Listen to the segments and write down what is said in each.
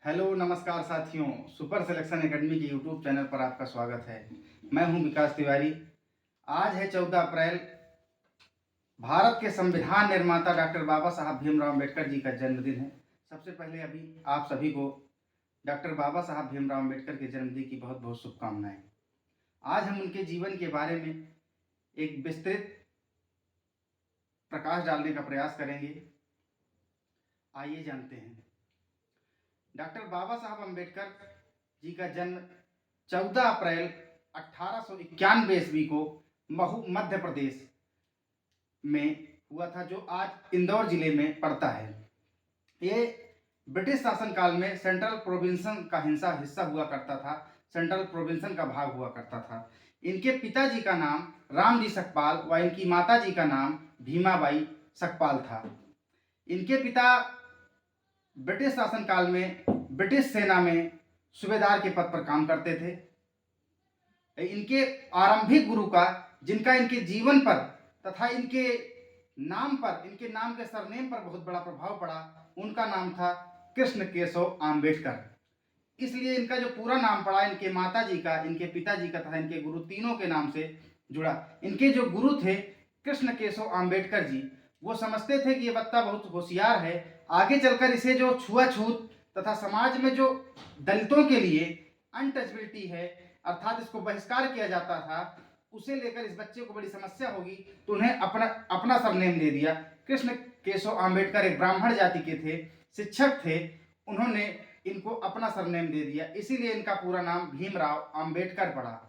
Hello नमस्कार साथियों, super selection academy के यूट्यूब चैनल पर आपका स्वागत है। मैं हूं विकास तिवारी। आज है 14 अप्रैल। भारत के संविधान निर्माता डॉक्टर बाबा साहब भीमराव अम्बेडकर जी का जन्मदिन है। सबसे पहले अभी आप सभी को डॉक्टर बाबा साहब भीमराव अम्बेडकर के जन्मदिन की बहुत बहुत शुभकामनाएं। आज हम उनके जीवन के बारे में एक विस्तृत प्रकाश डालने का प्रयास करेंगे। आइए जानते हैं। डॉक्टर बाबा साहब अम्बेडकर जी का जन्म 14 अप्रैल 1891 ईस्वी को महू मध्य प्रदेश में हुआ था, जो आज इंदौर जिले में पड़ता है। ये ब्रिटिश शासनकाल में सेंट्रल प्रोविंसन का हिस्सा हुआ करता था, सेंट्रल प्रोविंसन का भाग हुआ करता था। इनके पिताजी का नाम रामजी सकपाल व इनकी माताजी का नाम भीमाबाई सकपाल था। इनके पिता ब्रिटिश शासनकाल में ब्रिटिश सेना में सूबेदार के पद पर काम करते थे। इनके आरंभिक गुरु का, जिनका इनके जीवन पर तथा इनके नाम के सरनेम पर बहुत बड़ा प्रभाव पड़ा, उनका नाम था कृष्ण केशव आम्बेडकर। इसलिए इनका जो पूरा नाम पड़ा इनके माताजी का, इनके पिताजी का तथा इनके गुरु तीनों के नाम से जुड़ा। इनके जो गुरु थे कृष्ण केशव आम्बेडकर जी, वो समझते थे कि ये बच्चा बहुत होशियार है, आगे चलकर इसे जो छुआछूत तथा समाज में जो दलितों के लिए अनटचबिलिटी है, अर्थात इसको बहिष्कार किया जाता था, उसे लेकर इस बच्चे को बड़ी समस्या होगी, तो उन्हें अपना सरनेम दे दिया। कृष्ण केशव आम्बेडकर एक ब्राह्मण जाति के थे, शिक्षक थे, उन्होंने इनको अपना सरनेम दे दिया, इसीलिए इनका पूरा नाम भीमराव आम्बेडकर पड़ा।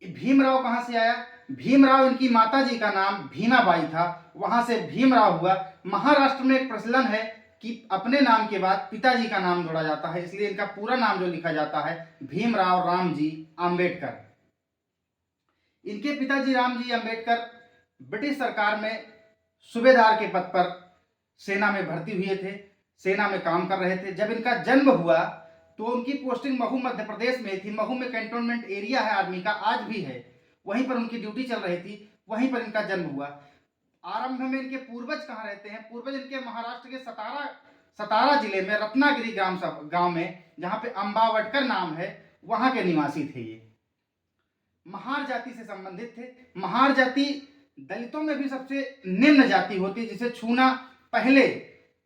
भीमराव कहां से आया? भीमराव, इनकी माताजी का नाम भीमाबाई था, वहां से भीमराव हुआ। महाराष्ट्र में एक प्रचलन है कि अपने नाम के बाद पिताजी का नाम जोड़ा जाता है, इसलिए इनका पूरा नाम जो लिखा जाता है भीमराव रामजी आम्बेडकर। इनके पिताजी रामजी आम्बेडकर ब्रिटिश सरकार में सूबेदार के पद पर सेना में भर्ती हुए थे, सेना में काम कर रहे थे। जब इनका जन्म हुआ तो उनकी पोस्टिंग महू मध्य प्रदेश में थी। महू में कैंटोनमेंट एरिया है आर्मी का, आज भी है, वहीं पर उनकी ड्यूटी चल रही थी, वहीं पर इनका जन्म हुआ। आरंभ में इनके पूर्वज कहाँ रहते हैं? पूर्वज इनके महाराष्ट्र के सतारा जिले में रत्नागिरी गांव में, जहां पे अम्बावटकर नाम है, वहां के निवासी थे। ये महार जाति से संबंधित थे। महार जाति दलितों में भी सबसे निम्न जाति होती, जिसे छूना पहले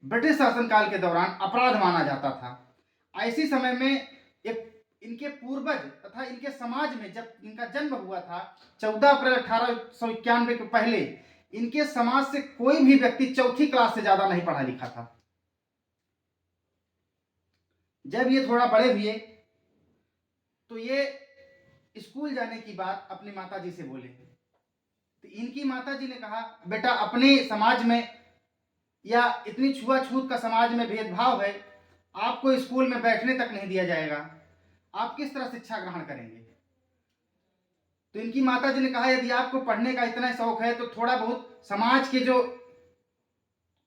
ब्रिटिश शासनकाल के दौरान अपराध माना जाता था। ऐसी समय में एक इनके पूर्वज तथा इनके समाज में, जब इनका जन्म हुआ था 14 अप्रैल 1891 के पहले, इनके समाज से कोई भी व्यक्ति चौथी क्लास से ज्यादा नहीं पढ़ा लिखा था। जब ये थोड़ा बड़े हुए तो ये स्कूल जाने की बात अपनी माताजी से बोले, तो इनकी माताजी ने कहा, बेटा अपने समाज में या इतनी छुआछूत का समाज में भेदभाव है, आपको स्कूल में बैठने तक नहीं दिया जाएगा, आप किस तरह शिक्षा ग्रहण करेंगे? तो इनकी माताजी ने कहा, यदि आपको पढ़ने का इतना शौक है तो थोड़ा बहुत समाज के जो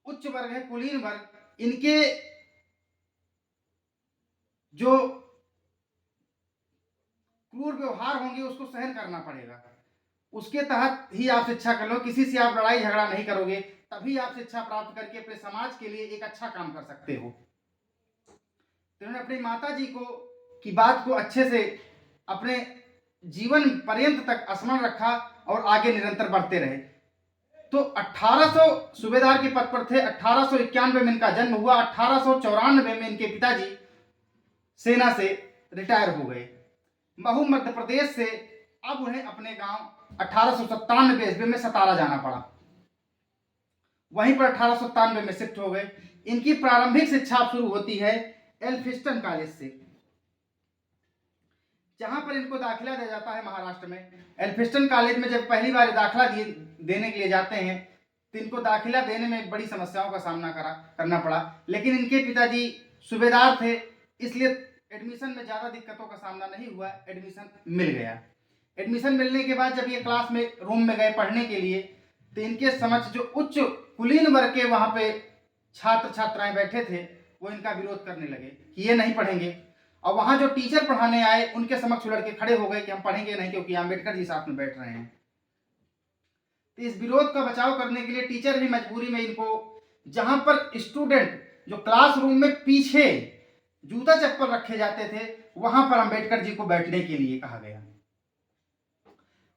उच्च वर्ग है, कुलीन वर्ग, इनके जो क्रूर व्यवहार होंगे उसको सहन करना पड़ेगा, उसके तहत ही आप शिक्षा कर लो। किसी से आप लड़ाई झगड़ा नहीं करोगे, तभी आप शिक्षा प्राप्त करके अपने समाज के लिए एक अच्छा काम कर सकते हो। तो उन्होंने अपनी माताजी की बात को अच्छे से अपने जीवन पर्यंत तक स्मरण रखा और आगे निरंतर बढ़ते रहे। तो 1800 सूबेदार के पद पर थे। 1891 में इनका जन्म हुआ। 1894 में इनके पिताजी सेना से रिटायर हो गए। महू मध्य प्रदेश से अब उन्हें अपने गांव 1897 ईस्वी में सतारा जाना पड़ा। वहीं पर 1897 में शिफ्ट हो गए। इनकी प्रारंभिक शिक्षा शुरू होती है एल्फिस्टन कॉलेज से, जहां पर इनको दाखिला दिया जाता है महाराष्ट्र में। एल्फिस्टन कॉलेज में जब पहली बार दाखिला देने के लिए जाते हैं तो इनको दाखिला देने में बड़ी समस्याओं का सामना करना पड़ा, लेकिन इनके पिताजी सूबेदार थे, इसलिए एडमिशन में ज़्यादा दिक्कतों का सामना नहीं हुआ, एडमिशन मिल गया। एडमिशन मिलने के बाद जब ये क्लास में रूम में गए पढ़ने के लिए, तो इनके समक्ष जो उच्च कुलीन वर्ग के वहाँ पे छात्र छात्राएं बैठे थे, वो इनका विरोध करने लगे कि ये नहीं पढ़ेंगे। और वहाँ जो टीचर पढ़ाने आए उनके समक्ष लड़के खड़े हो गए कि हम पढ़ेंगे नहीं, क्योंकि अम्बेडकर जी साथ में बैठ रहे हैं। तो इस विरोध का बचाव करने के लिए टीचर भी मजबूरी में इनको, जहाँ पर स्टूडेंट जो क्लासरूम में पीछे जूता चप्पल रखे जाते थे वहां पर अंबेडकर जी को बैठने के लिए कहा गया।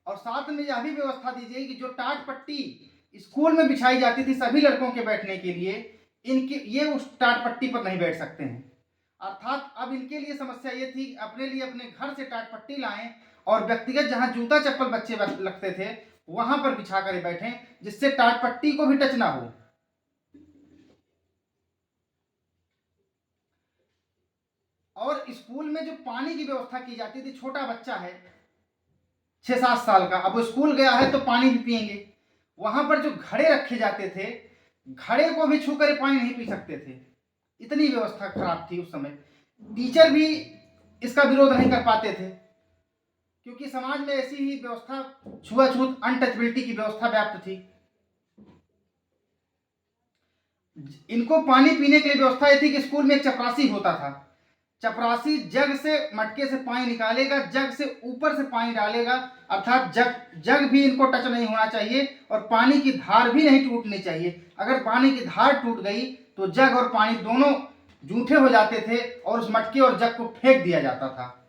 और साथ में यह भी व्यवस्था दीजिए कि जो टाट पट्टी स्कूल में बिछाई जाती थी सभी लड़कों के बैठने के लिए, इनके ये उस टाट पट्टी पर नहीं बैठ सकते हैं। अर्थात अब इनके लिए समस्या ये थी कि अपने लिए अपने घर से टाट पट्टी लाएं और व्यक्तिगत जहां जूता चप्पल बच्चे लगते थे वहां पर बिछा कर बैठें, जिससे टाट पट्टी को भी टच ना हो। और स्कूल में जो पानी की व्यवस्था की जाती थी, छोटा बच्चा है 6-7 साल का, अब वो स्कूल गया है तो पानी भी पिएंगे, वहां पर जो घड़े रखे जाते थे, घड़े को भी छू कर पानी नहीं पी सकते थे, इतनी व्यवस्था खराब थी उस समय। टीचर भी इसका विरोध नहीं कर पाते थे क्योंकि समाज में ऐसी ही व्यवस्था, छुआछूत, अनटचबिलिटी की व्यवस्था व्याप्त थी। इनको पानी पीने के लिए व्यवस्था ये थी कि स्कूल में एक चपरासी होता था, चपरासी जग से, मटके से पानी निकालेगा, जग से ऊपर से पानी डालेगा, अर्थात जग भी इनको टच नहीं होना चाहिए और पानी की धार भी नहीं टूटनी चाहिए। अगर पानी की धार टूट गई तो जग और पानी दोनों जूठे हो जाते थे और उस मटके और जग को फेंक दिया जाता था।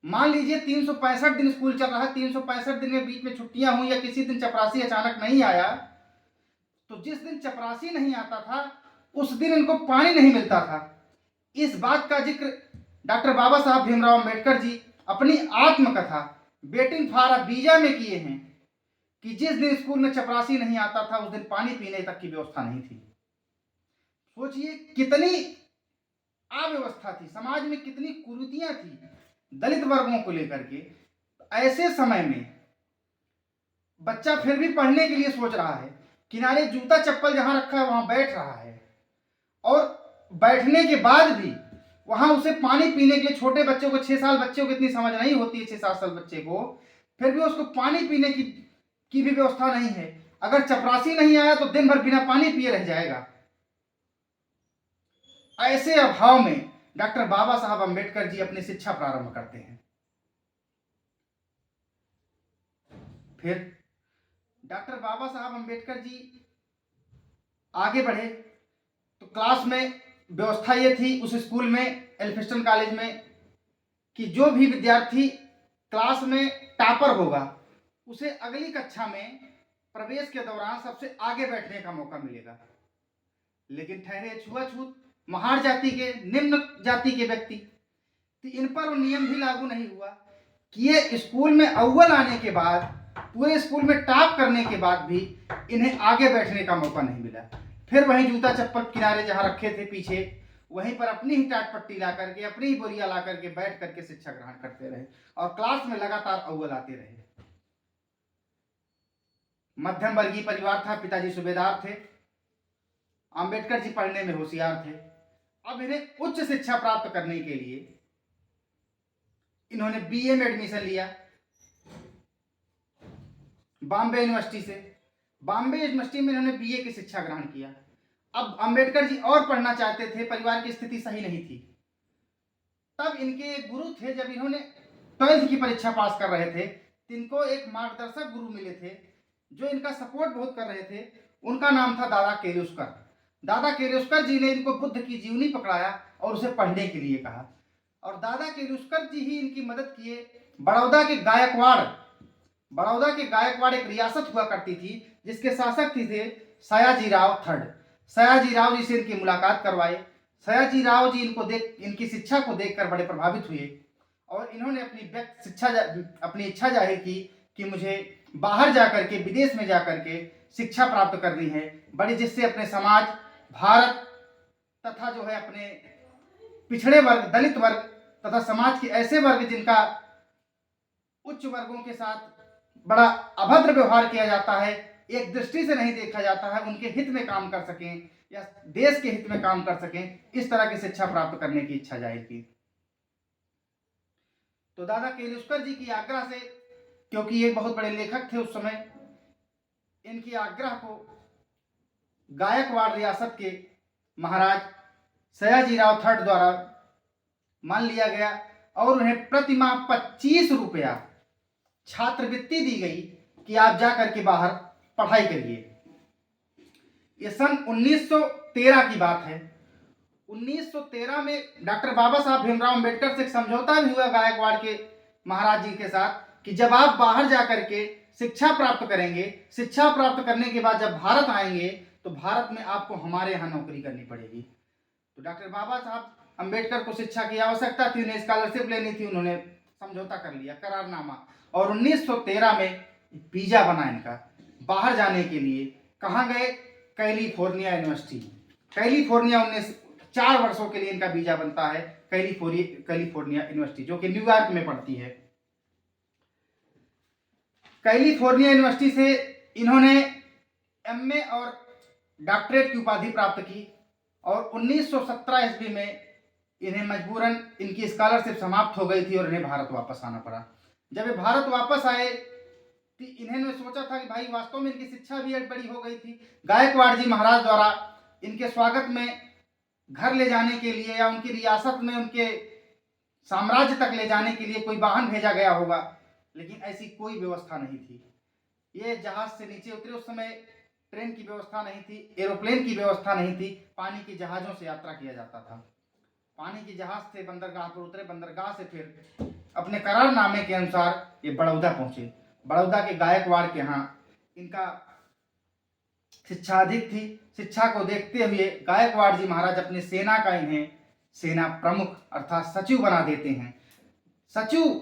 मान लीजिए 365 दिन स्कूल चल रहा है, 365 दिन में बीच में छुट्टियां हुई या किसी दिन चपरासी अचानक नहीं आया, तो जिस दिन चपरासी नहीं आता था उस दिन इनको पानी नहीं मिलता था। इस बात का जिक्र डॉक्टर बाबा साहब भीमराव अंबेडकर जी अपनी आत्मकथा वेटिंग फॉर अ वीजा में किए हैं कि जिस दिन स्कूल में चपरासी नहीं आता था उस दिन पानी पीने तक की व्यवस्था नहीं थी। सोचिए कितनी अव्यवस्था थी, समाज में कितनी कुरीतियां थी दलित वर्गों को लेकर के। ऐसे समय में बच्चा फिर भी पढ़ने के लिए सोच रहा है, किनारे जूता चप्पल जहां रखा है वहां बैठ रहा है, और बैठने के बाद भी वहां उसे पानी पीने के लिए, छोटे बच्चों को, 6 साल बच्चों को इतनी समझ नहीं होती है, 6-7 साल बच्चे को, फिर भी उसको पानी पीने की भी व्यवस्था नहीं है। अगर चपरासी नहीं आया तो दिन भर बिना पानी पिए रह जाएगा। ऐसे अभाव में डॉक्टर बाबा साहब अंबेडकर जी अपनी शिक्षा प्रारंभ करते हैं। फिर डॉक्टर बाबा साहब अंबेडकर जी आगे बढ़े तो क्लास में व्यवस्था ये थी उस स्कूल में, एल्फिस्टन कॉलेज में, कि जो भी विद्यार्थी क्लास में टॉपर होगा उसे अगली कक्षा में प्रवेश के दौरान सबसे आगे बैठने का मौका मिलेगा। लेकिन ठहरे छुआछूत, महार जाति के, निम्न जाति के व्यक्ति, तो इन पर वो नियम भी लागू नहीं हुआ कि ये स्कूल में अव्वल आने के बाद, पूरे स्कूल में टॉप करने के बाद भी इन्हें आगे बैठने का मौका नहीं मिला। फिर वहीं जूता चप्पल किनारे जहां रखे थे पीछे, वहीं पर अपनी ही टाट पट्टी ला करके, अपनी ही बोरिया ला करके बैठ करके शिक्षा ग्रहण करते रहे और क्लास में लगातार अव्वल आते रहे। मध्यम वर्गीय परिवार था, पिताजी सूबेदार थे, अंबेडकर जी पढ़ने में होशियार थे। अब इन्हें उच्च शिक्षा प्राप्त करने के लिए इन्होंने बीए में एडमिशन लिया बॉम्बे यूनिवर्सिटी से। बॉम्बे यूनिवर्सिटी में इन्होंने बीए की शिक्षा ग्रहण किया। अब अंबेडकर जी और पढ़ना चाहते थे, परिवार की स्थिति सही नहीं थी। तब इनके एक गुरु थे, जब इन्होंने 12th की परीक्षा पास कर रहे थे तो इनको एक मार्गदर्शक गुरु मिले थे जो इनका सपोर्ट बहुत कर रहे थे। उनका नाम था दादा केलुस्कर। दादा केलुस्कर जी ने इनको बुद्ध की जीवनी पकड़ाया और उसे पढ़ने के लिए कहा, और दादा केलुस्कर जी ही इनकी मदद किए। बड़ौदा के गायकवाड़ एक रियासत हुआ करती थी जिसके शासक थे सयाजीराव थर्ड। सयाजीराव जी से इनकी मुलाकात करवाए। सयाजीराव जी इनकी शिक्षा को देखकर बड़े प्रभावित हुए और इन्होंने अपनी इच्छा जाहिर की कि मुझे बाहर जाकर के, विदेश में जाकर के शिक्षा प्राप्त करनी है बड़ी, जिससे अपने समाज, भारत तथा जो है अपने पिछड़े वर्ग, दलित वर्ग तथा समाज के ऐसे वर्ग जिनका उच्च वर्गों के साथ बड़ा अभद्र व्यवहार किया जाता है, एक दृष्टि से नहीं देखा जाता है, उनके हित में काम कर सकें या देश के हित में काम कर सकें, इस तरह की शिक्षा प्राप्त करने की इच्छा जाहिर की। तो दादा केलुस्कर जी की आग्रह से, क्योंकि ये बहुत बड़े लेखक थे उस समय, इनकी आग्रह को गायकवाड़ रियासत के महाराज सयाजीराव थर्ड द्वारा मान लिया गया और उन्हें प्रति माह 25 रुपया छात्रवृत्ति दी गई कि आप जाकर के बाहर पढ़ाई करिए। ये सन 1913 की बात है। 1913 में डॉक्टर बाबा साहब भीमराव अंबेडकर से एक समझौता भी हुआ गायकवाड़ के महाराज जी के साथ कि जब आप बाहर जाकर के शिक्षा प्राप्त करेंगे, शिक्षा प्राप्त करने के बाद जब भारत आएंगे तो भारत में आपको हमारे यहाँ नौकरी करनी पड़ेगी। तो डॉक्टर बाबा साहब अंबेडकर को शिक्षा की आवश्यकता थी, उन्हें स्कॉलरशिप लेनी थी, उन्होंने समझौता कर लिया, करारनामा। और 1913 में वीजा बना इनका बाहर जाने के लिए। कहाँ गए? California university. कैलिफोर्निया 4 वर्षों के लिए इनका वीजा बनता है, कैलिफोर्निया यूनिवर्सिटी जो कि न्यूयॉर्क में पड़ती है। कैलिफोर्निया यूनिवर्सिटी से इन्होंने एमए और डॉक्टरेट की उपाधि प्राप्त की और 1917 ईस्वी में इन्हें मजबूरन इनकी स्कॉलरशिप समाप्त हो गई थी और इन्हें भारत वापस आना पड़ा। जब ये भारत वापस आए तो इन्होंने सोचा था कि भाई वास्तव में इनकी शिक्षा भी बड़ी हो गई थी। गायकवाड़ जी महाराज द्वारा इनके स्वागत में घर ले जाने के लिए या उनकी रियासत में उनके साम्राज्य तक ले जाने के लिए कोई वाहन भेजा गया होगा, लेकिन ऐसी कोई व्यवस्था नहीं थी। ये जहाज से नीचे उतरे, उस समय ट्रेन की व्यवस्था नहीं थी, एरोप्लेन की व्यवस्था नहीं थी, पानी के जहाज़ों से यात्रा किया जाता था। पानी के जहाज से बंदरगाह पर उतरे, बंदरगाह से फिर अपने करारनामे के अनुसार ये बड़ौदा पहुंचे। बड़ौदा के गायकवाड़ के यहाँ इनका शिक्षा अधिक थी। शिक्षा को देखते हुए गायकवाड़ जी महाराज अपने सेना का इन्हें सेना प्रमुख अर्थात सचिव बना देते हैं। सचिव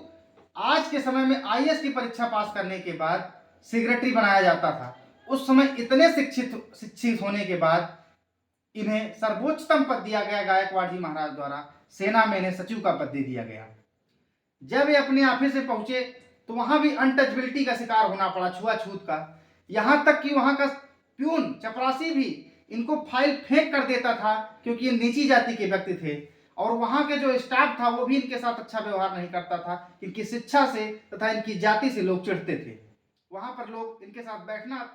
आज के समय में आईएएस की परीक्षा पास करने के बाद सेक्रेटरी बनाया जाता था। उस समय इतने शिक्षित होने के बाद इन्हें सर्वोच्चतम पद दिया गया गायकवाड़ जी महाराज द्वारा। सेना में इन्हें सचिव का पद दे दिया गया। जब ये अपने ऑफिस से पहुंचे तो वहां भी अनटचबिलिटी का शिकार होना पड़ा, छुआछूत का। यहां तक कि वहां का प्यून चपरासी भी इनको फाइल फेंक कर देता था क्योंकि ये नीची जाति के व्यक्ति थे। और वहां के जो स्टाफ था वो भी इनके साथ अच्छा व्यवहार नहीं करता था। इनकी शिक्षा से तथा इनकी जाति से लोग चिढ़ते थे। वहां पर लोग इनके साथ बैठना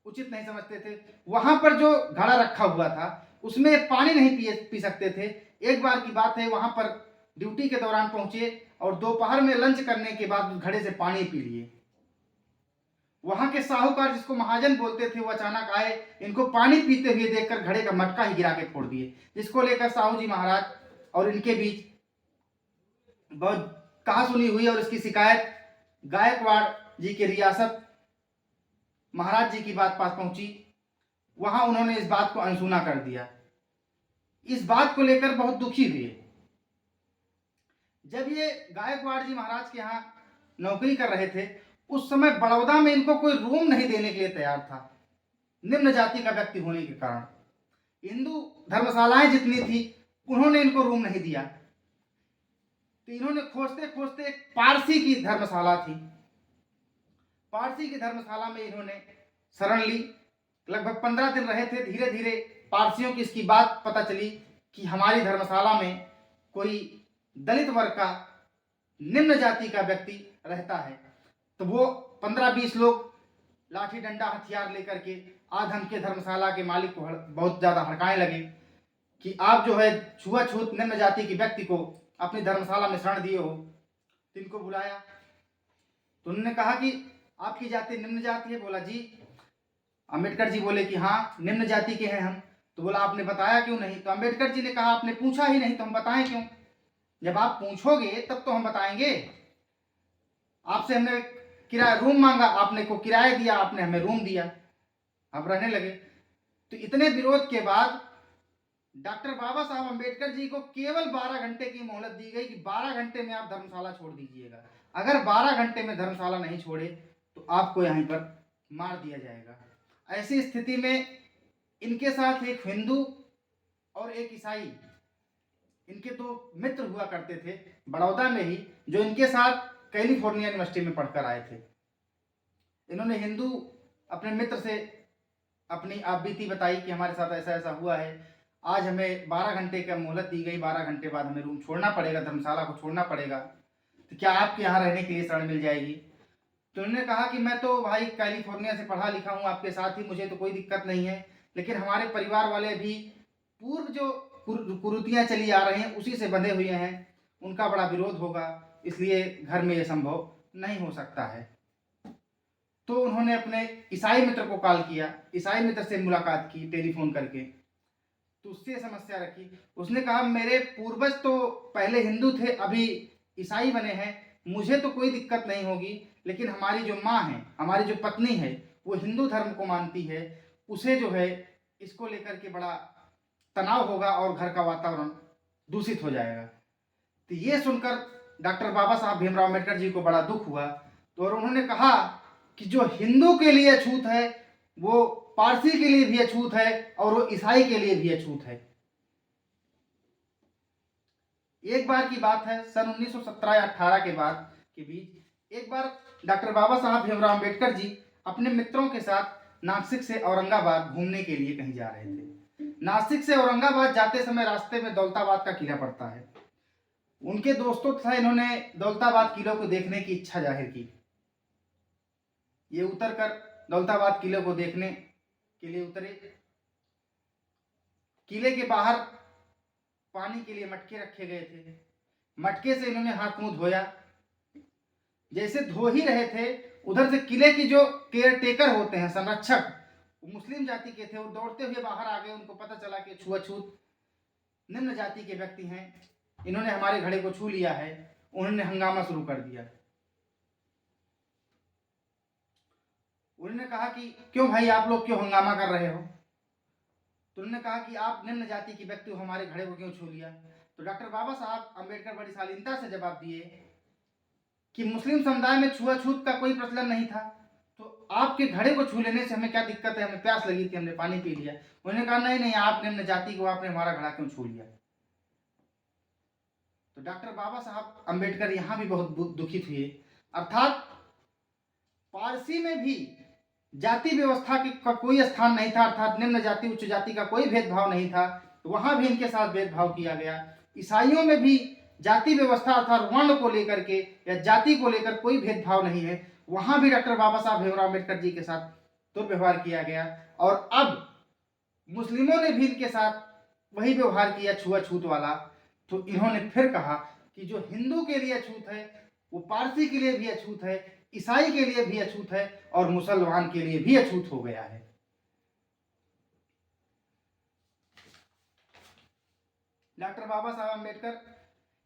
उचित नहीं समझते थे। वहां पर जो घड़ा रखा हुआ था उसमें पानी नहीं पी सकते थे। एक बार की बात है, वहां पर ड्यूटी के दौरान पहुंचे और दोपहर में लंच करने के बाद घड़े से पानी पी लिए। वहां के साहूकार जिसको महाजन बोलते थे वो अचानक आए, इनको पानी पीते हुए देखकर घड़े का मटका ही गिरा के फोड़ दिए, जिसको लेकर साहू जी महाराज और इनके बीच बहुत कहासुनी हुई और इसकी शिकायत गायकवाड़ जी की रियासत महाराज जी की बात पास पहुंची। वहां उन्होंने इस बात को अनसुना कर दिया। इस बात को लेकर बहुत दुखी हुए। जब ये गायकवाड़ जी महाराज के यहाँ नौकरी कर रहे थे उस समय बड़ौदा में इनको कोई रूम नहीं देने के लिए तैयार था, निम्न जाति का व्यक्ति होने के कारण। हिंदू धर्मशालाएं जितनी थी उन्होंने इनको रूम नहीं दिया। तो इन्होंने खोजते खोजते एक पारसी की धर्मशाला थी, पारसी की धर्मशाला में इन्होंने शरण ली। लगभग 15 दिन रहे थे। धीरे धीरे पारसियों की इसकी बात पता चली कि हमारी धर्मशाला में कोई दलित वर्ग का निम्न जाति का व्यक्ति रहता है। तो वो 15-20 लोग लाठी डंडा हथियार लेकर के आधम के धर्मशाला के मालिक को बहुत ज़्यादा हड़काने लगे कि आप जो है छुआछूत निम्न जाति के व्यक्ति को अपनी धर्मशाला में शरण दिए हो। तो इनको बुलाया तो उन्होंने कहा कि आपकी जाति निम्न जाति है। बोला जी। अंबेडकर जी बोले कि हाँ निम्न जाति के हैं हम। तो बोला आपने बताया क्यों नहीं? तो अंबेडकर जी ने कहा आपने पूछा ही नहीं तो हम बताएं क्यों? जब आप पूछोगे तब तो हम बताएंगे। आपसे हमने किराया रूम मांगा, आपने को किराया दिया, आपने हमें रूम दिया, आप रहने लगे। तो इतने विरोध के बाद डॉक्टर बाबा साहब अंबेडकर जी को केवल 12 घंटे की मोहलत दी गई कि 12 घंटे में आप धर्मशाला छोड़ दीजिएगा। अगर 12 घंटे में धर्मशाला नहीं छोड़े तो आपको यहीं पर मार दिया जाएगा। ऐसी स्थिति में इनके साथ एक हिंदू और एक ईसाई, इनके तो मित्र हुआ करते थे बड़ौदा में ही, जो इनके साथ कैलिफोर्निया यूनिवर्सिटी में पढ़कर आए थे। इन्होंने हिंदू अपने मित्र से अपनी आप बीती बताई कि हमारे साथ ऐसा ऐसा हुआ है, आज हमें 12 घंटे का मोहलत दी गई, 12 घंटे बाद हमें रूम छोड़ना पड़ेगा, धर्मशाला को छोड़ना पड़ेगा, तो क्या आपके यहाँ रहने के लिए शरण मिल जाएगी? तो उन्होंने कहा कि मैं तो भाई कैलिफोर्निया से पढ़ा लिखा हूँ आपके साथ ही, मुझे तो कोई दिक्कत नहीं है, लेकिन हमारे परिवार वाले भी पूर्व जो कुरीतियाँ चली आ रही हैं उसी से बंधे हुए हैं, उनका बड़ा विरोध होगा, इसलिए घर में ये संभव नहीं हो सकता है। तो उन्होंने अपने ईसाई मित्र को कॉल किया, ईसाई मित्र से मुलाकात की टेलीफोन करके, तो उससे समस्या रखी। उसने कहा मेरे पूर्वज तो पहले हिंदू थे, अभी ईसाई बने हैं, मुझे तो कोई दिक्कत नहीं होगी, लेकिन हमारी जो माँ है, हमारी जो पत्नी है, वो हिंदू धर्म को मानती है, उसे जो है इसको लेकर के बड़ा तनाव होगा और घर का वातावरण दूषित हो जाएगा। तो ये सुनकर डॉक्टर बाबा साहब भीमराव अम्बेडकर जी को बड़ा दुख हुआ, तो और उन्होंने कहा कि जो हिंदू के लिए अछूत है वो पारसी के लिए भी अछूत है और वो ईसाई के लिए भी अछूत है। एक बार की बात है, सन 1917 या 18 के बाद के बीच एक बार डॉक्टर बाबा साहब भीमराव अम्बेडकर जी अपने मित्रों के साथ नासिक से औरंगाबाद घूमने के लिए कहीं जा रहे थे। नासिक से औरंगाबाद जाते समय रास्ते में दौलताबाद का किला पड़ता है। उनके दोस्तों तथा इन्होंने दौलताबाद किले को देखने की इच्छा जाहिर की। ये उतर कर दौलताबाद किले को देखने के लिए उतरे। किले के बाहर पानी के लिए मटके रखे गए थे। मटके से इन्होंने हाथ मुंह धोया। जैसे धो ही रहे थे, उधर से किले की जो केयर टेकर होते हैं, संरक्षक, वो मुस्लिम जाति के थे, वो दौड़ते हुए बाहर आ गए। उनको पता चला कि छुआछूत निम्न जाति के व्यक्ति हैं, इन्होंने हमारे घड़े को छू लिया है। उन्होंने हंगामा शुरू कर दिया। उन्होंने कहा कि क्यों भाई आप लोग क्यों हंगामा कर रहे हो? तो उन्होंने कहा कि आप निम्न जाति के व्यक्ति हो, हमारे घड़े को क्यों छू लिया? तो डॉक्टर बाबा साहब अम्बेडकर बड़ी शालीनता से जवाब दिए कि मुस्लिम समुदाय में छुआछूत का कोई प्रचलन नहीं था, तो आपके घड़े को छू लेने से हमें क्या दिक्कत है? हमें प्यास लगी थी, हमने पानी पी लिया। उन्होंने कहा नहीं नहीं, आप निम्न जाति को, आपने हमारा घड़ा क्यों छू लिया? तो डॉक्टर बाबा साहब अम्बेडकर यहाँ भी बहुत दुखित हुए। अर्थात पारसी में भी जाति व्यवस्था का कोई स्थान नहीं था, अर्थात निम्न जाति उच्च जाति का कोई भेदभाव नहीं था, तो वहां भी इनके साथ भेदभाव किया गया। ईसाइयों में भी जाति व्यवस्था अर्थात वर्ण को लेकर के या जाति को लेकर कोई भेदभाव नहीं है, वहां भी डॉक्टर बाबा साहब भीमराव अम्बेडकर जी के साथ दुर्व्यवहार किया गया। और अब मुस्लिमों ने भी इनके साथ वही व्यवहार किया, छुआछूत वाला। तो इन्होंने फिर कहा कि जो हिंदू के लिए अछूत है वो पारसी के लिए भी अछूत है, ईसाई के लिए भी अछूत है और मुसलमान के लिए भी अछूत हो गया है। डॉक्टर बाबा साहब अम्बेडकर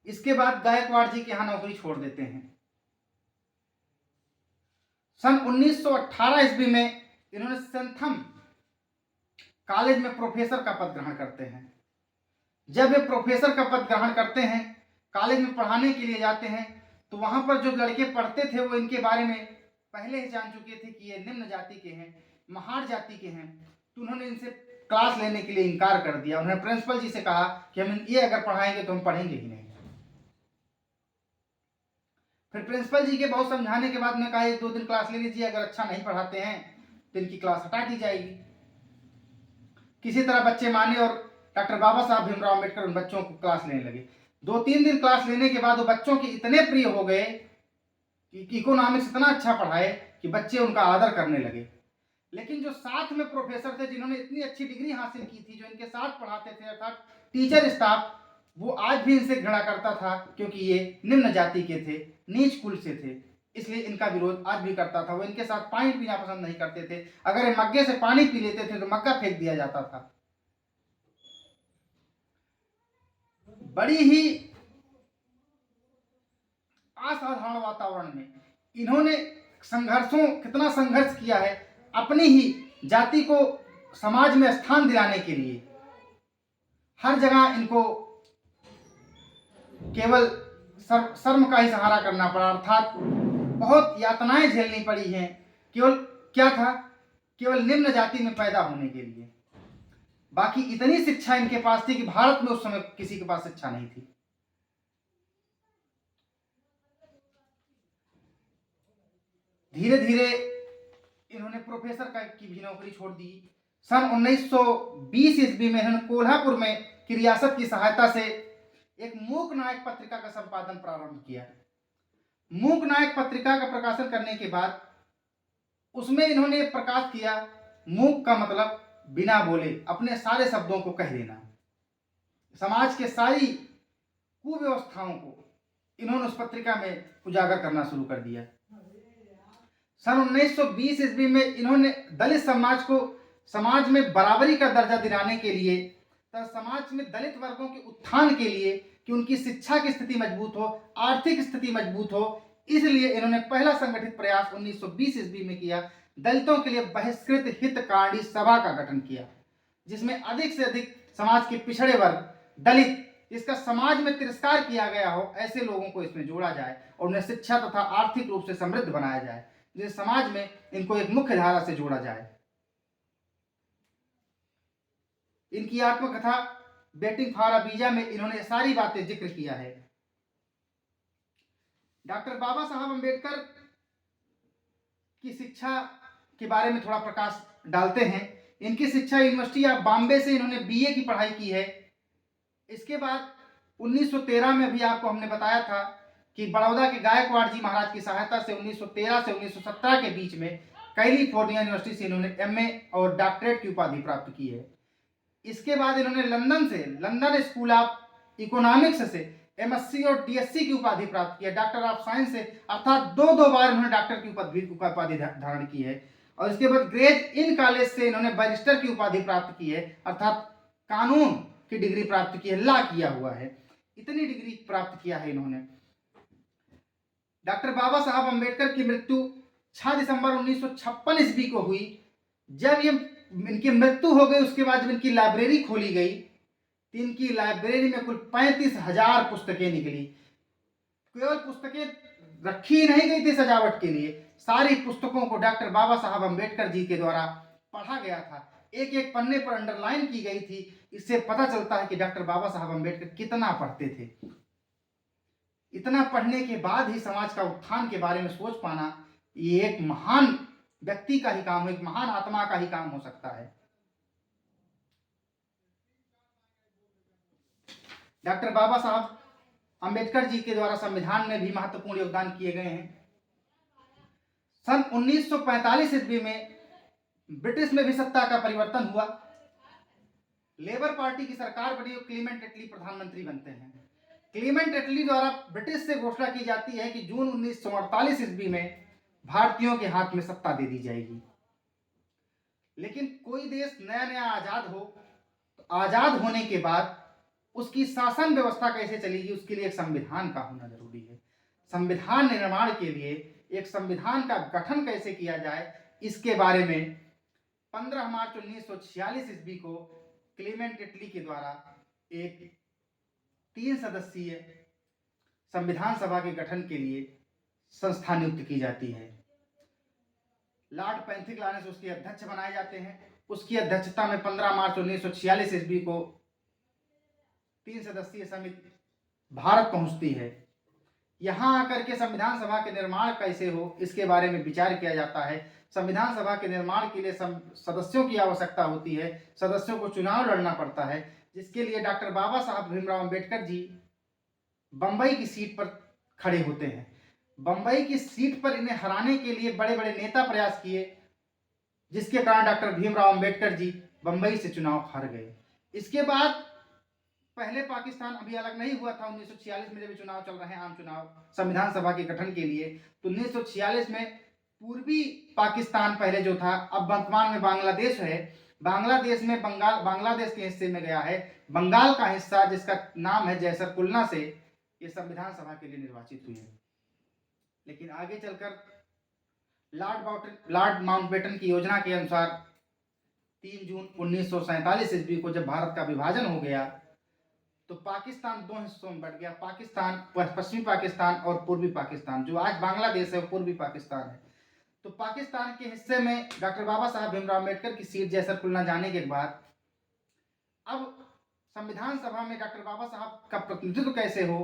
इसके बाद गायकवाड़ जी के यहां नौकरी छोड़ देते हैं। सन 1918 ईस्वी में इन्होंने सेंथम कॉलेज में प्रोफेसर का पद ग्रहण करते हैं। जब वे प्रोफेसर का पद ग्रहण करते हैं, कॉलेज में पढ़ाने के लिए जाते हैं, तो वहां पर जो लड़के पढ़ते थे वो इनके बारे में पहले ही जान चुके थे कि ये निम्न जाति के हैं, महार जाति के हैं। तो उन्होंने इनसे क्लास लेने के लिए इनकार कर दिया। उन्होंने प्रिंसिपल जी से कहा कि हम ये अगर पढ़ाएंगे तो हम पढ़ेंगे ही नहीं। फिर प्रिंसिपल जी के बहुत समझाने के बाद उन्होंने कहा 1-2 दिन क्लास ले लीजिए, अगर अच्छा नहीं पढ़ाते हैं तो इनकी क्लास हटा दी जाएगी। किसी तरह बच्चे माने और डॉक्टर बाबा साहब भीमराव अम्बेडकर उन बच्चों को क्लास लेने लगे। 2-3 दिन क्लास लेने के बाद वो बच्चों के इतने प्रिय हो गए कि इकोनॉमिक्स इतना अच्छा पढ़ाए कि बच्चे उनका आदर करने लगे। लेकिन जो साथ में प्रोफेसर थे, जिन्होंने इतनी अच्छी डिग्री हासिल की थी, जो इनके साथ पढ़ाते थे अर्थात टीचर स्टाफ, वो आज भी इनसे घृणा करता था, क्योंकि ये निम्न जाति के थे, नीच कुल से थे, इसलिए इनका विरोध आज भी करता था। वो इनके साथ पानी पीना पसंद नहीं करते थे। अगर ये मग्गे से पानी पी लेते थे तो मग्गा फेंक दिया जाता था। बड़ी ही असाधारण वातावरण में इन्होंने कितना संघर्ष किया है अपनी ही जाति को समाज में स्थान दिलाने के लिए। हर जगह इनको केवल शर्म का ही सहारा करना पड़ा, अर्थात बहुत यातनाएं झेलनी पड़ी हैं। केवल क्या था, केवल निम्न जाति में पैदा होने के लिए। बाकी इतनी शिक्षा इनके पास थी कि भारत में उस समय किसी के पास शिक्षा नहीं थी। धीरे धीरे इन्होंने प्रोफेसर की भी नौकरी छोड़ दी। सन 1920 ईस्वी में इन्होंने कोल्हापुर में की रियासत की सहायता से एक मूक नायक पत्रिका का संपादन प्रारंभ किया। मूक नायक पत्रिका का प्रकाशन करने के बाद उसमें इन्होंने प्रकाश किया, मूक का मतलब बिना बोले अपने सारे शब्दों को कह देना। समाज के सारी कुव्यवस्थाओं को इन्होंने उस पत्रिका में उजागर करना शुरू कर दिया। सन 1920 ईस्वी में इन्होंने दलित समाज को समाज में बराबरी का दर्जा दिलाने के लिए तथा समाज में दलित वर्गों के उत्थान के लिए कि उनकी शिक्षा की स्थिति मजबूत हो, आर्थिक स्थिति मजबूत हो, इसलिए इन्होंने पहला संगठित प्रयास 1920 ईस्वी में किया। दलितों के लिए बहिष्कृत हितकारिणी सभा का गठन किया, जिसमें अधिक से अधिक समाज के पिछड़े वर्ग, दलित, जिसका समाज में तिरस्कार किया गया हो, ऐसे लोगों को इसमें जोड़ा जाए और उन्हें शिक्षा तथा आर्थिक रूप से समृद्ध बनाया जाए, जिस समाज में इनको एक मुख्य धारा से जोड़ा जाए। इनकी आत्मकथा वेटिंग फॉर अ वीजा में इन्होंने सारी बातें जिक्र किया है। डॉक्टर बाबा साहब अम्बेडकर की शिक्षा के बारे में थोड़ा प्रकाश डालते हैं। इनकी शिक्षा यूनिवर्सिटी ऑफ बॉम्बे से इन्होंने बीए की पढ़ाई की है। इसके बाद 1913 में भी आपको हमने बताया था कि बड़ौदा के गायकवाड़ जी महाराज की सहायता से 1913 से 1917 के बीच में कैलिफोर्निया यूनिवर्सिटी से इन्होंने एमए और डॉक्टरेट की उपाधि प्राप्त की है। इसके बाद इन्होंने लंदन स्कूल ऑफ इकोनॉमिक्स से एमएससी और डीएससी की उपाधि प्राप्त की है। डॉक्टर ऑफ साइंस से अर्थात दो बार उन्होंने डॉक्टर की उपाधि धारण की है। और इसके बाद ग्रेज इन कॉलेज से इन्होंने बैरिस्टर की उपाधि प्राप्त की है, अर्थात कानून की डिग्री प्राप्त की है, लॉ किया हुआ है। इतनी डिग्री प्राप्त किया है इन्होंने। डॉक्टर बाबा साहब अम्बेडकर की मृत्यु 6 दिसंबर 1956 ईस्वी को हुई। जब ये इनकी मृत्यु हो गई, उसके बाद जब इनकी लाइब्रेरी खोली गई तो इनकी लाइब्रेरी में कुल 35,000 पुस्तकें निकली। केवल पुस्तकें रखी नहीं गई थी सजावट के लिए, सारी पुस्तकों को डॉक्टर बाबा साहब अम्बेडकर जी के द्वारा पढ़ा गया था, एक एक पन्ने पर अंडरलाइन की गई थी। इससे पता चलता है कि डॉक्टर बाबा साहब अम्बेडकर कितना पढ़ते थे। इतना पढ़ने के बाद ही समाज का उत्थान के बारे में सोच पाना, ये एक महान व्यक्ति का ही काम, एक महान आत्मा का ही काम हो सकता है। डॉक्टर बाबा साहब अम्बेडकर जी के द्वारा संविधान में भी महत्वपूर्ण योगदान किए गए हैं। सन 1945 ईस्वी में ब्रिटिश में भी सत्ता का परिवर्तन हुआ। लेबर पार्टी की सरकार बनी और क्लीमेंट एटली प्रधानमंत्री बनते हैं। क्लीमेंट एटली द्वारा ब्रिटिश से घोषणा की जाती है कि जून 1948 ईस्वी में भारतीयों के हाथ में सत्ता दे दी जाएगी। लेकिन कोई देश नया नया आजाद हो, तो आजाद होने के बाद उसकी शासन व्यवस्था कैसे चलेगी, उसके लिए एक संविधान का होना जरूरी है। संविधान निर्माण के लिए एक संविधान का गठन कैसे किया जाए, इसके बारे में 15 मार्च 1946 ईस्वी को क्लीमेंट एटली के द्वारा एक 3 सदस्यीय संविधान सभा के गठन के लिए संस्था नियुक्त की जाती है। लॉर्ड पेंथिकलानेस उसके अध्यक्ष बनाए जाते हैं। उसकी अध्यक्षता में 15 मार्च 1946 ईस्वी को 3 सदस्यीय समिति भारत पहुंचती है। यहां आकर के संविधान सभा के निर्माण कैसे हो, इसके बारे में विचार किया जाता है। संविधान सभा के निर्माण के लिए सदस्यों की आवश्यकता होती है, सदस्यों को चुनाव लड़ना पड़ता है, जिसके लिए डॉक्टर बाबा साहब भीमराव अम्बेडकर जी बंबई की सीट पर खड़े होते हैं। बंबई की सीट पर इन्हें हराने के लिए बड़े बड़े नेता प्रयास किए, जिसके कारण डॉक्टर भीमराव अम्बेडकर जी बंबई से चुनाव हार गए। इसके बाद पहले पाकिस्तान अभी अलग नहीं हुआ था। 1946 में जब चुनाव चल रहे हैं, आम चुनाव संविधान सभा के गठन के लिए, तो 1946 में पूर्वी पाकिस्तान पहले जो था, अब वर्तमान में बांग्लादेश है। बांग्लादेश में बांग्लादेश के हिस्से में गया है बंगाल का हिस्सा, जिसका नाम है जैसर कुलना, से ये संविधान सभा के लिए निर्वाचित हुई है। लेकिन आगे चलकर लॉर्ड माउंटबेटन की योजना के अनुसार 3 जून 1947 ईस्वी को जब भारत का विभाजन हो गया, तो पाकिस्तान 2 हिस्सों में बट गया। पाकिस्तान, पश्चिमी पाकिस्तान और पूर्वी पाकिस्तान, जो आज बांग्लादेश है वो पूर्वी पाकिस्तान है। तो पाकिस्तान के हिस्से में डॉक्टर बाबा साहब भीमराव अम्बेडकर की सीट जैसर कुलना जाने के बाद अब संविधान सभा में डॉक्टर बाबा साहब का प्रतिनिधित्व कैसे हो,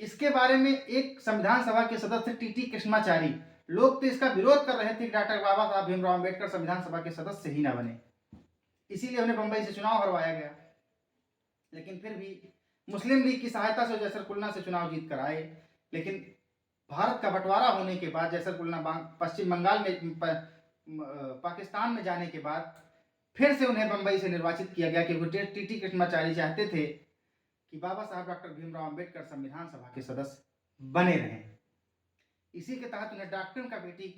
इसके बारे में एक संविधान सभा के सदस्य टीटी कृष्णाचारी, लोग तो इसका विरोध कर रहे थे कि डॉक्टर बाबा साहब भीमराव अम्बेडकर संविधान सभा के सदस्य ही न बने, इसीलिए उन्हें बंबई से चुनाव हरवाया गया। लेकिन फिर भी मुस्लिम लीग की सहायता से जैसर कुलना से चुनाव जीत कर आए। लेकिन भारत का बंटवारा होने के बाद जैसर कुलना पश्चिम बंगाल में पाकिस्तान में जाने के बाद फिर से उन्हें बंबई से निर्वाचित किया गया, क्योंकि टीटी कृष्णाचारी चाहते थे कि बाबा साहब डॉक्टर भीमराव अम्बेडकर संविधान सभा के सदस्य बने रहें। इसी के तहत उन्हें डॉक्ट्रिन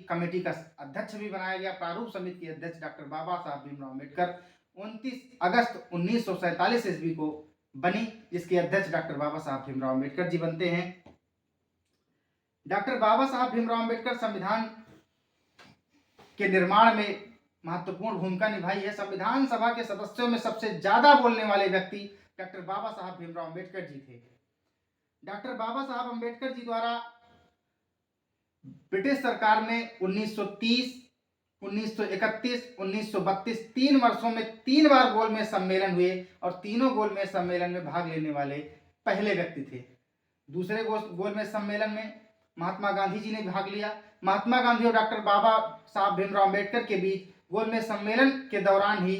कमेटी का अध्यक्ष भी बनाया गया। प्रारूप समिति के अध्यक्ष डॉक्टर बाबा साहब भीमराव अम्बेडकर 29 अगस्त 1947 ईस्वी को बनी, जिसके अध्यक्ष डॉक्टर बाबा साहब भीमराव अम्बेडकर जी बनते हैं। डॉक्टर बाबा साहब भीमराव अम्बेडकर संविधान के निर्माण में महत्वपूर्ण भूमिका निभाई है। संविधान सभा के सदस्यों में सबसे ज्यादा बोलने वाले व्यक्ति डॉक्टर बाबा साहब भीमराव अम्बेडकर जी थे। डॉक्टर बाबा साहब अम्बेडकर जी द्वारा ब्रिटिश सरकार में 1930, 1931, 1932 3 वर्षों में 3 बार गोलमेज सम्मेलन हुए और तीनों गोलमेज सम्मेलन में भाग लेने वाले पहले व्यक्ति थे। दूसरे गोलमेज सम्मेलन में महात्मा गांधी जी ने भाग लिया। महात्मा गांधी और डॉक्टर बाबा साहब भीमराव अम्बेडकर के बीच गोलमेज सम्मेलन के दौरान ही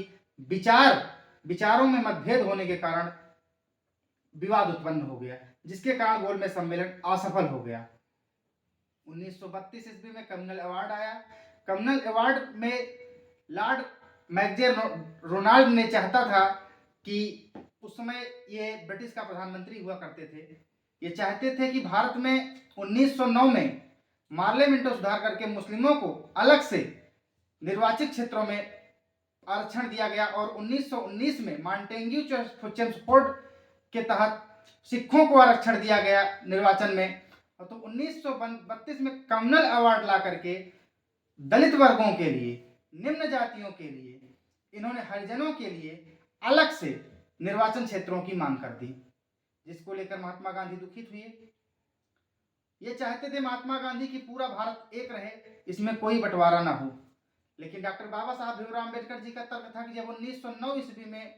विचारों में मतभेद होने के कारण विवाद उत्पन्न हो गया, जिसके कारण गोलमेज सम्मेलन असफल हो गया। 1932 ईस्वी में कम्युनल अवार्ड आया। कम्युनल अवार्ड में लॉर्ड मैकजेल रोनाल्ड ने चाहता था कि उस समय ये ब्रिटिश का प्रधानमंत्री हुआ करते थे, ये चाहते थे कि भारत में 1909 में पार्लियामेंट सुधार करके मुस्लिमों को अलग से निर्वाचित क्षेत्रों में आरक्षण दिया गया और 1919 में मॉन्टेग्यू चेम्सफोर्ड के तहत सिखों को आरक्षण दिया गया निर्वाचन में। तो 1932 में कम्युनल अवार्ड ला करके दलित वर्गों के लिए, निम्न जातियों के लिए, इन्होंने हरिजनों के लिए अलग से निर्वाचन क्षेत्रों की मांग कर दी, जिसको लेकर महात्मा गांधी दुखित हुए। ये चाहते थे महात्मा गांधी की पूरा भारत एक रहे, इसमें कोई बंटवारा ना हो। लेकिन डॉक्टर बाबा साहब भीमराव अम्बेडकर जी का तर्क था कि जब 1909 ईस्वी में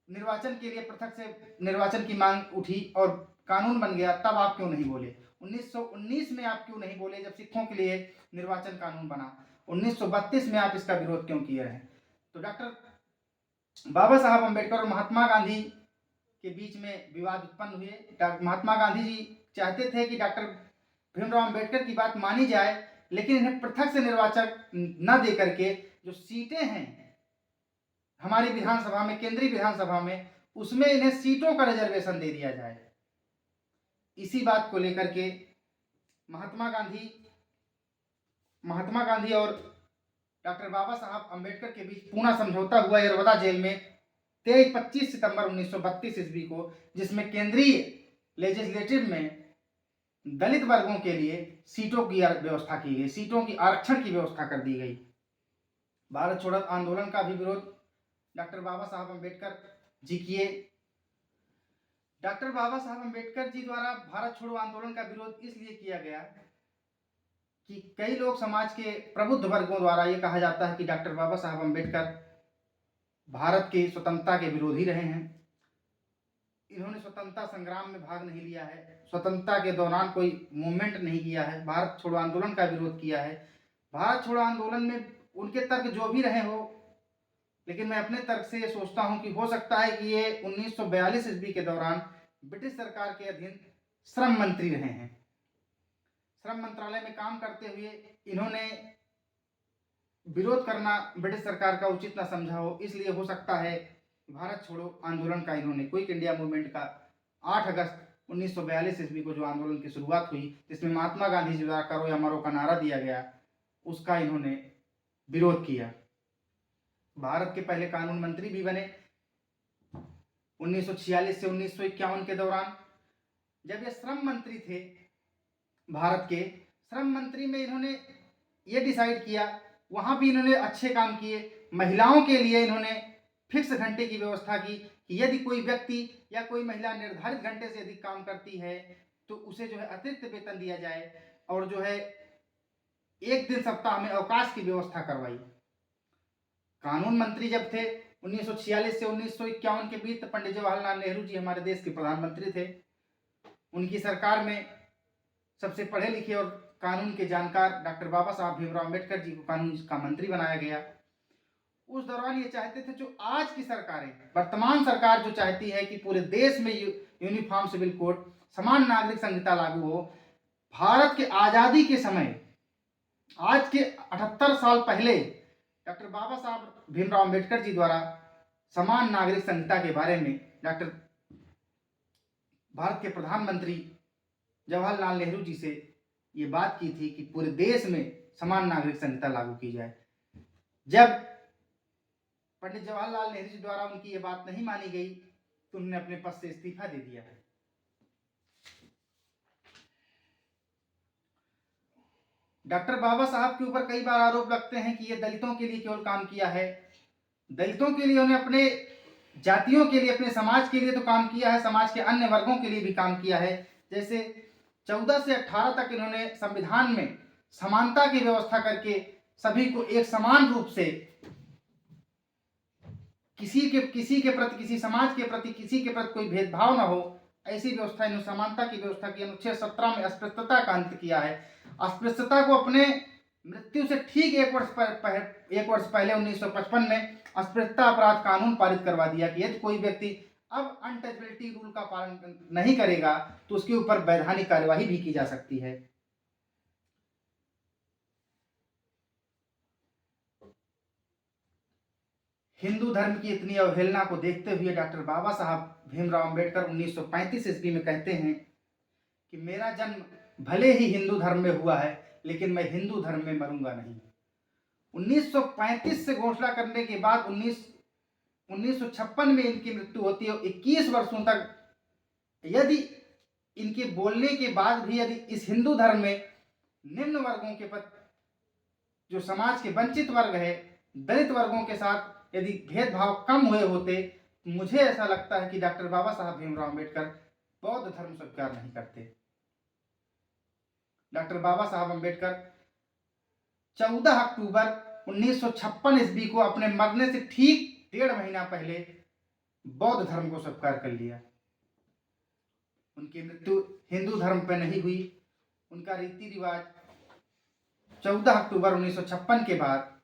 निर्वाचन के लिए पृथक से निर्वाचन की मांग उठी और कानून बन गया, तब आप क्यों नहीं बोले? 1919 में आप क्यों नहीं बोले जब सिखों के लिए निर्वाचन कानून बना? 1932 में आप इसका विरोध क्यों किए रहे? तो डॉक्टर बाबा साहब अम्बेडकर और महात्मा गांधी के बीच में विवाद उत्पन्न हुए। महात्मा गांधी जी चाहते थे कि डॉक्टर भीमराव अम्बेडकर की बात मानी जाए, लेकिन इन्हें पृथक से निर्वाचन न दे करके जो सीटें हैं हमारी विधानसभा में, केंद्रीय विधानसभा में, उसमें इन्हें सीटों का रिजर्वेशन दे दिया जाए। इसी बात को लेकर के महात्मा गांधी और डॉक्टर बाबा साहब अम्बेडकर के बीच पूना समझौता हुआ यरवदा जेल में 25 सितंबर 1932 ईस्वी को, जिसमें केंद्रीय लेजिस्लेटिव में दलित वर्गों के लिए सीटों की व्यवस्था की गई, सीटों की आरक्षण की व्यवस्था कर दी गई। भारत छोड़ो आंदोलन का भी विरोध डॉक्टर बाबा साहब अम्बेडकर जी किए। डॉक्टर बाबा साहब अम्बेडकर जी द्वारा भारत छोड़ो आंदोलन का विरोध इसलिए किया गया कि कई लोग समाज के प्रबुद्ध वर्गों द्वारा ये कहा जाता है कि डॉक्टर बाबा साहब अम्बेडकर भारत की स्वतंत्रता के विरोधी रहे हैं। इन्होंने स्वतंत्रता संग्राम में भाग नहीं लिया है, स्वतंत्रता के दौरान कोई मूवमेंट नहीं किया है, भारत छोड़ो आंदोलन का विरोध किया है। भारत छोड़ो आंदोलन में उनके तर्क जो भी रहे हो, लेकिन मैं अपने तर्क से ये सोचता हूं कि हो सकता है कि ये 1942 ईस्वी के दौरान ब्रिटिश सरकार के अधीन श्रम मंत्री रहे हैं। श्रम मंत्रालय में काम करते हुए इन्होंने विरोध करना ब्रिटिश सरकार का उचित न समझा हो, इसलिए हो सकता है भारत छोड़ो आंदोलन का इन्होंने, क्विट इंडिया मूवमेंट का 8 अगस्त 1942 ईस्वी को जो आंदोलन की शुरुआत हुई, जिसमें महात्मा गांधी जी द्वारा करो या मरो का नारा दिया गया, उसका इन्होंने विरोध किया। भारत के पहले कानून मंत्री भी बने 1946 से 1951 के दौरान। जब ये श्रम मंत्री थे, भारत के श्रम मंत्री में इन्होंने ये डिसाइड किया, वहां भी इन्होंने अच्छे काम किए। महिलाओं के लिए इन्होंने फिक्स घंटे की व्यवस्था की कि यदि कोई व्यक्ति या कोई महिला निर्धारित घंटे से अधिक काम करती है तो उसे जो है अतिरिक्त वेतन दिया जाए, और जो है 1 दिन सप्ताह में अवकाश की व्यवस्था करवाई। कानून मंत्री जब थे 1946 से 1951 के बीच, पंडित जवाहरलाल नेहरू जी हमारे देश के प्रधानमंत्री थे। उनकी सरकार में सबसे पढ़े लिखे और कानून के जानकार डॉक्टर बाबा साहब भीमराव अम्बेडकर जी को कानून का मंत्री बनाया गया। उस दौरान ये चाहते थे, जो आज की सरकारें, वर्तमान सरकार जो चाहती है कि पूरे देश में यूनिफॉर्म सिविल कोड, समान नागरिक संहिता लागू हो। भारत के आजादी के समय, आज के 78 साल पहले डॉक्टर बाबा साहब भीमराव अम्बेडकर जी द्वारा समान नागरिक संहिता के बारे में भारत के प्रधानमंत्री जवाहरलाल नेहरू जी से ये बात की थी कि पूरे देश में समान नागरिक संहिता लागू की जाए। जब पंडित जवाहरलाल नेहरू जी द्वारा उनकी ये बात नहीं मानी गई तो उन्होंने अपने पद से इस्तीफा दे दिया है। डॉक्टर बाबा साहब के ऊपर कई बार आरोप लगते हैं कि ये दलितों के लिए केवल काम किया है। दलितों के लिए उन्हें अपने जातियों के लिए, अपने समाज के लिए तो काम किया है, समाज के अन्य वर्गों के लिए भी काम किया है। जैसे 14 से 18 तक इन्होंने संविधान में समानता की व्यवस्था करके सभी को एक समान रूप से किसी के प्रति, किसी समाज के प्रति, किसी के प्रति कोई भेदभाव न हो, ऐसी व्यवस्था, इन्होंने समानता की व्यवस्था की। अनुच्छेद 17 में अस्पृश्यता का अंत किया है। अस्पृश्यता को अपने मृत्यु से ठीक एक वर्ष पहले 1955 में अस्पृश्यता अपराध कानून पारित करवा दिया कि यदि कोई व्यक्ति अब अनटचबिलिटी रूल का पालन नहीं करेगा तो उसके ऊपर वैधानिक कार्यवाही भी की जा सकती है। हिंदू धर्म की इतनी अवहेलना को देखते हुए डॉक्टर बाबा साहब भीमराव अंबेडकर 1935 ईस्वी में कहते हैं कि मेरा जन्म भले ही हिंदू धर्म में हुआ है लेकिन मैं हिंदू धर्म में मरूंगा नहीं। 1935 से घोषणा करने के बाद 1956 में इनकी मृत्यु होती है। 21 वर्षों तक यदि इनके बोलने के बाद भी यदि इस हिंदू धर्म में निम्न वर्गों के प्रति, जो समाज के वंचित वर्ग है, दलित वर्गों के साथ यदि भेदभाव कम हुए होते, मुझे ऐसा लगता है कि डॉक्टर बाबा साहब भीमराव अंबेडकर बौद्ध धर्म स्वीकार नहीं करते। डॉक्टर बाबा साहब अंबेडकर 14 अक्टूबर 1956 ईस्वी को अपने मरने से ठीक 1.5 महीना पहले बौद्ध धर्म को स्वीकार कर लिया। उनकी मृत्यु हिंदू धर्म पर नहीं हुई। उनका रीति रिवाज 14 अक्टूबर 1956 के बाद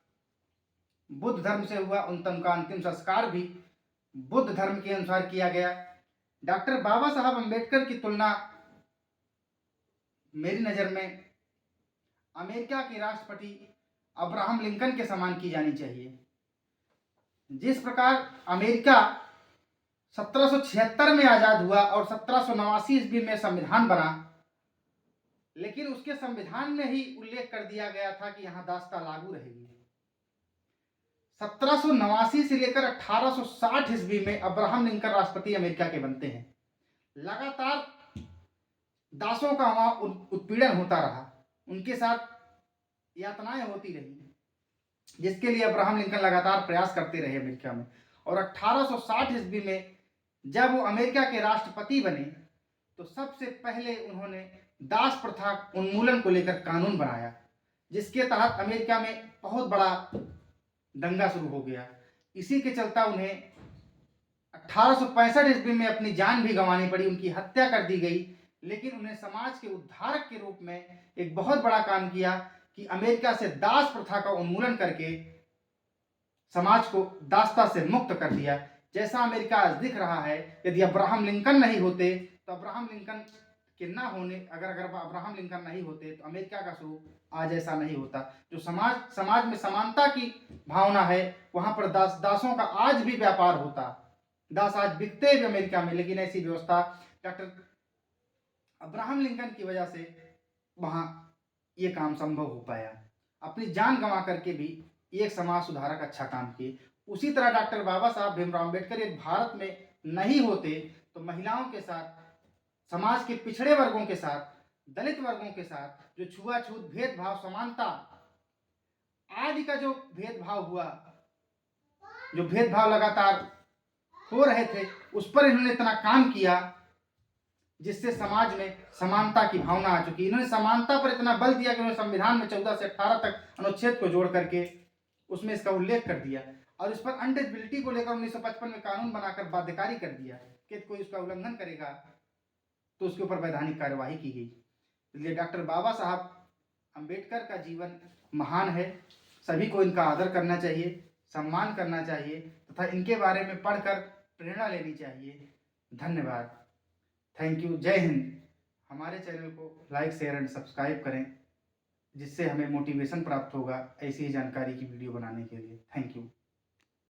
बुद्ध धर्म से हुआ। उनका अंतिम संस्कार भी बुद्ध धर्म के अनुसार किया गया। डॉक्टर बाबा साहब अंबेडकर की तुलना मेरी नज़र में अमेरिका के राष्ट्रपति अब्राहम लिंकन के समान की जानी चाहिए। जिस प्रकार अमेरिका 1776 में आज़ाद हुआ और 1789 ईस्वी में संविधान बना, लेकिन उसके संविधान में ही उल्लेख कर दिया गया था कि यहाँ दासता लागू रहेगी। 1789 से लेकर 1860 ईस्वी में अब्राहम लिंकन राष्ट्रपति अमेरिका के बनते हैं। लगातार दासों का वहाँ उत्पीड़न होता रहा, उनके साथ यातनाएं होती रही, जिसके लिए अब्राहम लिंकन लगातार प्रयास करते रहे अमेरिका में। और 1860 ईस्वी में जब वो अमेरिका के राष्ट्रपति बने तो सबसे पहले उन्होंने दास प्रथा उन्मूलन को लेकर कानून बनाया, जिसके तहत अमेरिका में बहुत बड़ा दंगा शुरू हो गया। इसी के चलता उन्हें 1865 ईस्वी में अपनी जान भी गंवानी पड़ी, उनकी हत्या कर दी गई। लेकिन उन्हें समाज के उद्धारक के रूप में एक बहुत बड़ा काम किया कि अमेरिका से दास प्रथा का उन्मूलन करके समाज को दासता से मुक्त कर दिया। जैसा अमेरिका आज दिख रहा है, यदि अब्राहम लिंकन नहीं होते तो अब्राहम लिंकन के ना होने, अगर अब्राहम लिंकन नहीं होते तो अमेरिका का स्वरूप आज ऐसा नहीं होता। जो समाज में समानता की भावना है, वहां पर दासों का आज भी व्यापार होता, दास आज बिकते भी अमेरिका में, लेकिन ऐसी व्यवस्था डॉक्टर अब्राहम लिंकन की वजह से वहां ये काम संभव हो पाया। अपनी जान गंवा करके भी एक समाज सुधारक अच्छा काम किए। उसी तरह डॉक्टर बाबा साहब भीमराव अंबेडकर यदि भारत में नहीं होते तो महिलाओं के साथ, समाज के पिछड़े वर्गों के साथ, दलित वर्गों के साथ जो छुआछूत, भेदभाव, समानता आदि का जो भेदभाव हुआ, जो भेदभाव लगातार हो रहे थे, उस पर इन्होंने इतना काम किया जिससे समाज में समानता की भावना आ चुकी। इन्होंने समानता पर इतना बल दिया कि उन्होंने संविधान में 14 से 18 तक अनुच्छेद को जोड़ करके उसमें इसका उल्लेख कर दिया और इस पर अनटचबिलिटी को लेकर 1955 में कानून बनाकर बाध्यकारी कर दिया कि कोई उसका उल्लंघन करेगा तो उसके ऊपर वैधानिक कार्यवाही की गई। इसलिए डॉक्टर बाबा साहब अंबेडकर का जीवन महान है। सभी को इनका आदर करना चाहिए, सम्मान करना चाहिए तथा इनके बारे में पढ़कर प्रेरणा लेनी चाहिए। धन्यवाद। Thank you. जय हिंद। हमारे चैनल को लाइक, शेयर एंड सब्सक्राइब करें, जिससे हमें मोटिवेशन प्राप्त होगा ऐसी ही जानकारी की वीडियो बनाने के लिए। Thank you.